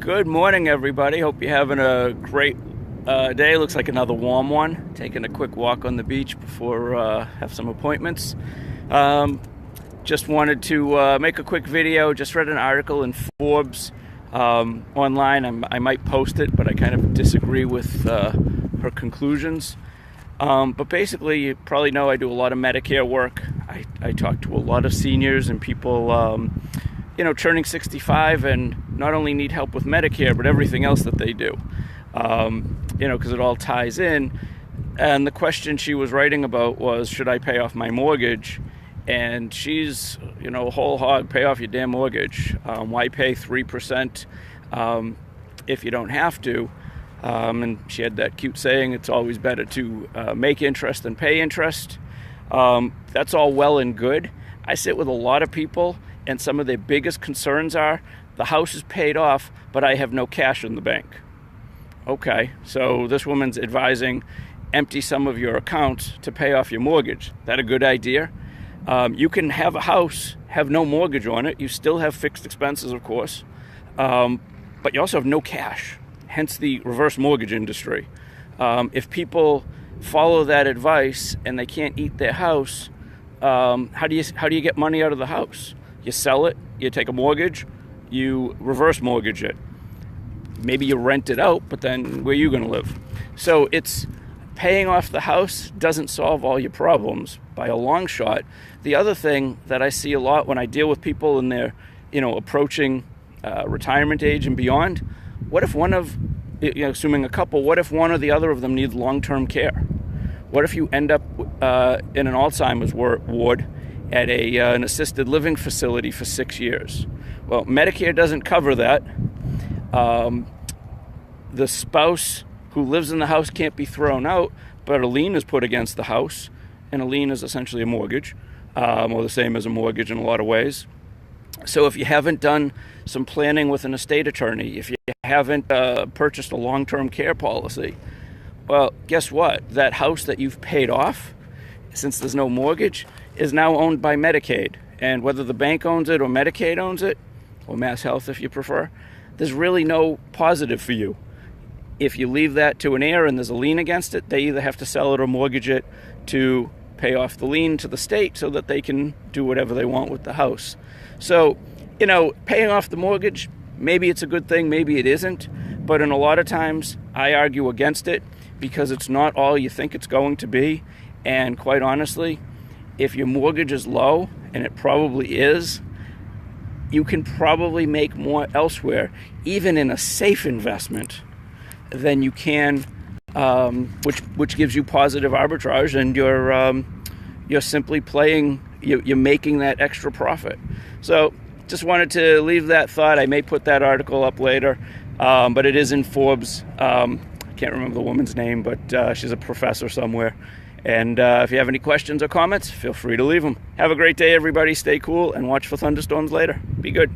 Good morning, everybody. Hope you're having a great day. Looks like another warm one. Taking a quick walk on the beach before have some appointments. Just wanted to make a quick video. Just read an article in Forbes online. I might post it, but I kind of disagree with her conclusions. But basically, you probably know I do a lot of Medicare work. I talk to a lot of seniors and people turning 65 and not only need help with Medicare, but everything else that they do, because it all ties in. And the question she was writing about was, should I pay off my mortgage? And she's, whole hog, pay off your damn mortgage. Why pay 3% if you don't have to? And she had that cute saying, it's always better to make interest than pay interest. That's all well and good. I sit with a lot of people, and some of their biggest concerns are, the house is paid off, but I have no cash in the bank. Okay, so this woman's advising, empty some of your accounts to pay off your mortgage. That a good idea? You can have a house, have no mortgage on it. You still have fixed expenses, of course, but you also have no cash, hence the reverse mortgage industry. If people follow that advice and they can't eat their house, how do you get money out of the house? You sell it, you take a mortgage, you reverse mortgage it. Maybe you rent it out, but then where are you going to live? So it's paying off the house doesn't solve all your problems by a long shot. The other thing that I see a lot when I deal with people and they're, approaching retirement age and beyond, what if one of, assuming a couple, what if one or the other of them needs long-term care? What if you end up in an Alzheimer's ward at an assisted living facility for 6 years? Well, Medicare doesn't cover that. The spouse who lives in the house can't be thrown out, but a lien is put against the house, and a lien is essentially a mortgage, or the same as a mortgage in a lot of ways. So if you haven't done some planning with an estate attorney, if you haven't purchased a long-term care policy, well, guess what? That house that you've paid off, since there's no mortgage, is now owned by Medicaid. And whether the bank owns it or Medicaid owns it, or Mass Health if you prefer, there's really no positive for you. If you leave that to an heir and there's a lien against it, they either have to sell it or mortgage it to pay off the lien to the state so that they can do whatever they want with the house. So, paying off the mortgage, maybe it's a good thing, maybe it isn't. But in a lot of times, I argue against it because it's not all you think it's going to be. And quite honestly, if your mortgage is low, and it probably is, you can probably make more elsewhere, even in a safe investment, than you can, which gives you positive arbitrage, and you're simply playing, you're making that extra profit. So just wanted to leave that thought. I may put that article up later, but it is in Forbes. I can't remember the woman's name, but she's a professor somewhere. And if you have any questions or comments, feel free to leave them. Have a great day, everybody. Stay cool and watch for thunderstorms later. Be good.